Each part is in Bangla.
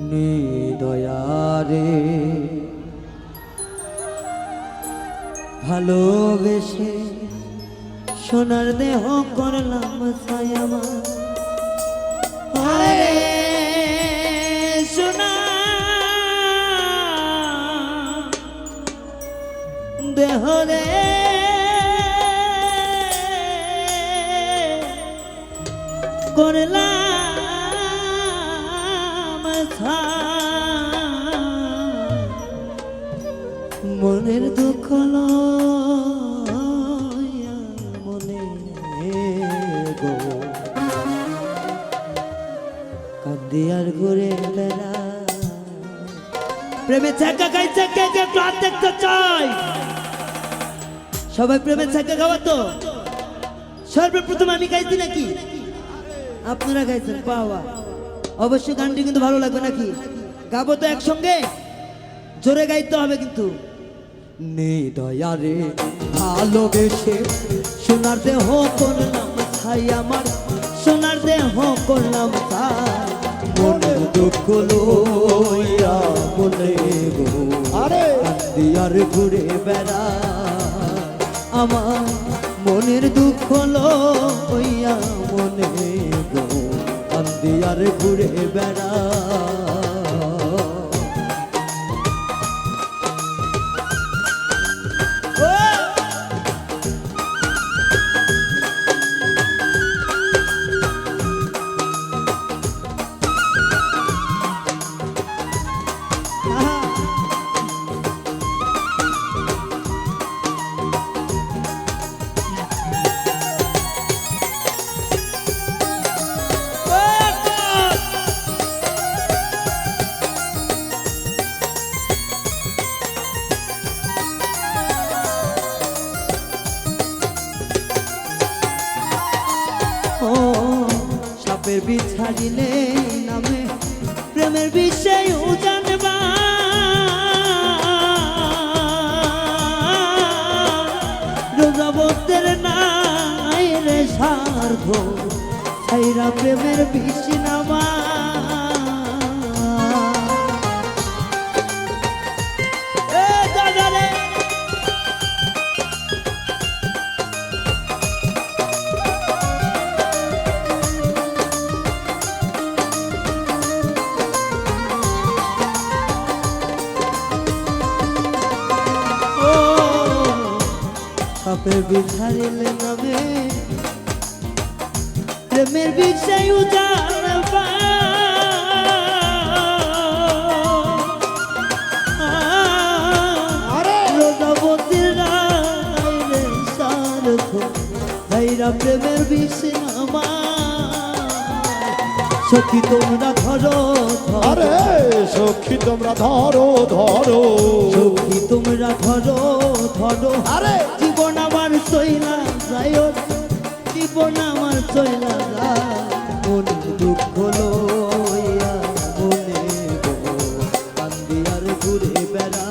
নিদয়ারে ভালোবেসে সোনার দেহ করলাম ছায়ামা সোনা দেহ রে করলাম মনের দুঃখ মনে গো কান্দি আর ঘুরে বেড়া প্রেমে ছাকা খাইছে কে কে প্রাণ দেখতে চাই সবাই প্রেমের ছাকা খাওয়া তো সর্বপ্রথম আমি গাইছি নাকি আপনারা গাইছেন পাওয়া অবশ্যই গানটি কিন্তু ভালো লাগবে নাকি গাবো তো একসঙ্গে জোরে গাইতে হবে কিন্তু নিদয়ারে ভালোবেসে সোনার দেহ করলাম ছাই আমার সোনার দেহ করলাম ছাই মনের দুঃখ লইয়া বলে গো আরে কান্দিয়ার ঘুরে বেড়া আমার মনের দুঃখ লইয়া মনে গো কান্দিয়ার ঘুরে বেড়া সাপের বিছাড়িলে নামে প্রেমের বিষয় জানবা রোজাবতের নাই রে সার্থ ছাইরা প্রেমের বিষ নামা সাপের বিছাড়িলে নামে প্রেমের বিষয় জানবা রোজাবতীর রাইরে সার্থ ছাইরা প্রেমের বিষ নামা সখী তোমরা ধরো আরে সখী তোমরা ধরো ধরো সখী তোমরা ধরো ধরো আরে জীবন আমার চইলা যায় জীবন আমার চইলা যায় মনের দুঃখ লইয়া মনে গো কান্দিয়ার ঘুরে বেড়া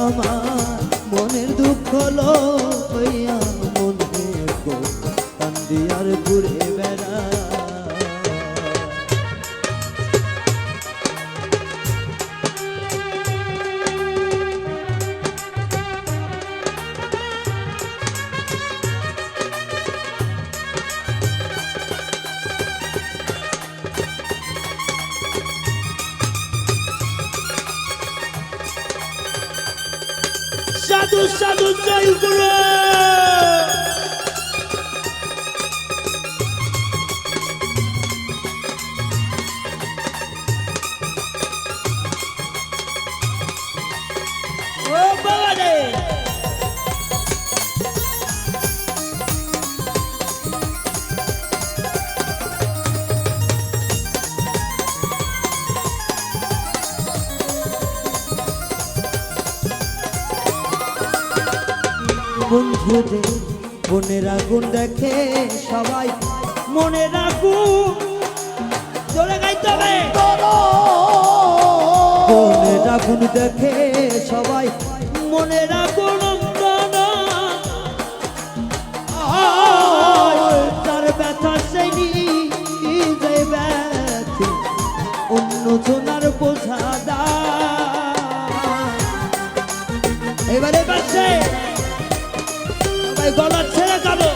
আমার মনের দুঃখ লইয়া মনে গো কান্দিয়ার ঘুরে বেড়া সাধু সাধু জয় গুরু ও বাবা রে বন্ধুদের মনের আগুন দেখে সবাই মনের আগুন জোরে গাইতে হবে মনের আগুন দেখে সবাই মনের আগুন তার ব্যথা সেই নিজে ব্যথা অন্য জনার বোঝা দা। এবারে পাশে সবাই গলা ছেড়ে গাবো।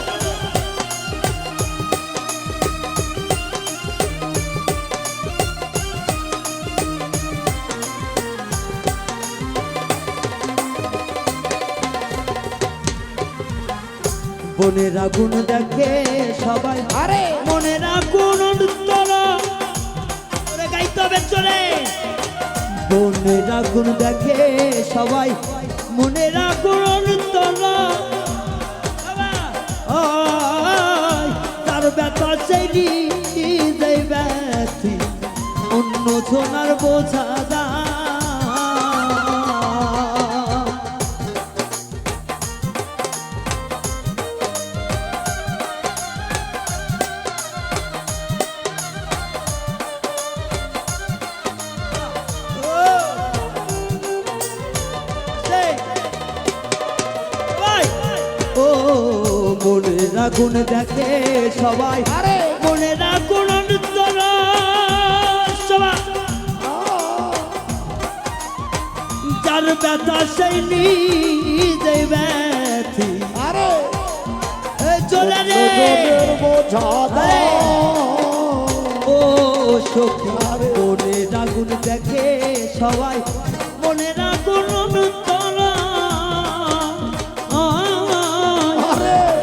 বনের আগুন দেখে সবাই, আরে মনের আগুন অন্তর ওরে গাইতে হবে চলে। বনের আগুন দেখে সবাই, মনের আগুন অন্তর তার ব্যথা সেই নিজেই ব্যথি অন্য জনার বোঝা দা। ও মনের আগুন দেখে সবাই, আরে মনের আগুন অন্তর সবাই যার ব্যথা সেই নিজে ব্যথি। আরে চলে রে জনের বোঝা দাও। ও সখী মনের আগুন দেখে সবাই, মনের আগুন অন্তর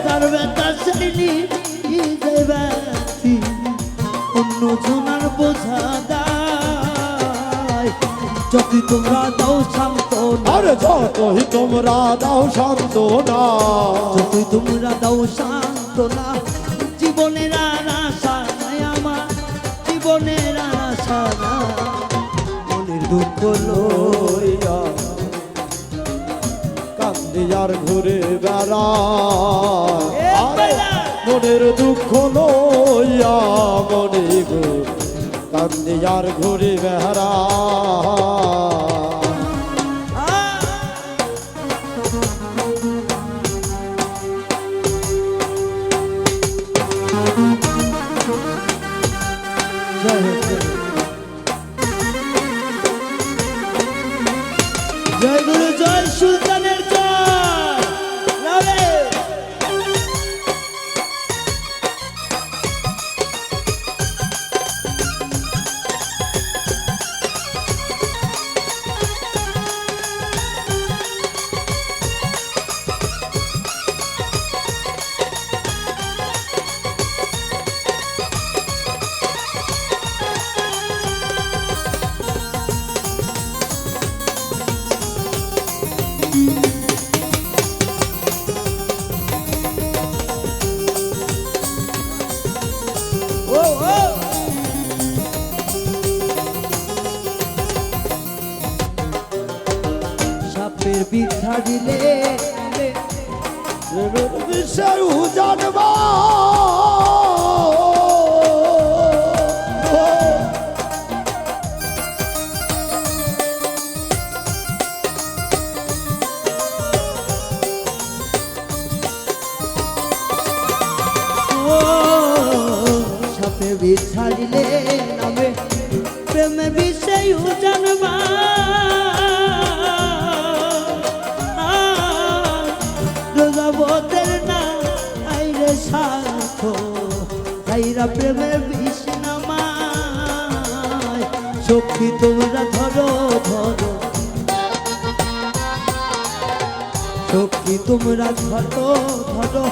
তার ব্যথা সেই নিজে ব্যথি অন্য জনার বোঝা দায়। যদি তোমরা দাও সান্ত্বনা, আরে যতই তোমরা দাও সান্ত্বনা, যদি তোমরা দাও সান্ত্বনা, জীবনের আর আশা নাই আমার, জীবনের আর আশা নাই। মনের দুঃখ লইয়া কান্দি আর ঘুরে বেড়া। আরে মনের দুঃখ লইয়া মনে গো কান্দি আর ঘুরে বেড়া। জয় গুরু, জয় সুলতানের জয়। লাভে সাপের বিষ ছাড়িলে প্রেমের বিষয় জানবা। ও সাপের বিষ ছাড়িলে নামে প্রেমে বিষয় জানবা। রোজাবতের না আইরে সাথ তাইরা প্রেমের বিষ নামায়। সখী তোমরা ধরো ধরো, সখী তোমরা ধরো ধরো,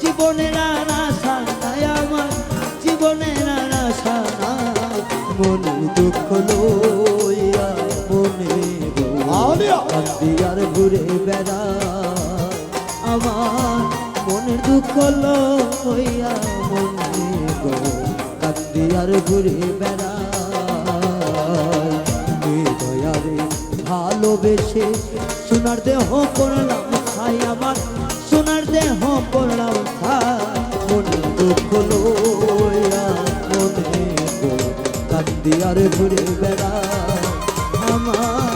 জীবনের আর আশা নাই আমার, জীবনের আর আশা নাই। মনে দুঃখ লইয়া মনে কান্দি আর ঘুরে বেড়া আমার। মনের দুঃখ লইয়া মনে গো কান্দি আর ঘুরে বেড়া। দয়ারে ভালোবেসে সোনার দেহ করলাম খাই আমার, সোনার দেহ করলাম খাই। মনের দুঃখ লইয়া মনে গো কান্দি আর ঘুরে বেড়া আমার।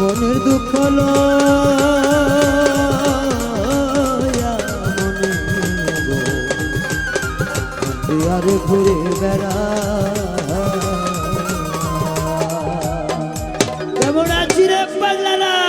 মনের দুঃখ লইয়া মনে গো কান্দি আর ঘুরে বেড়া। পাগলারা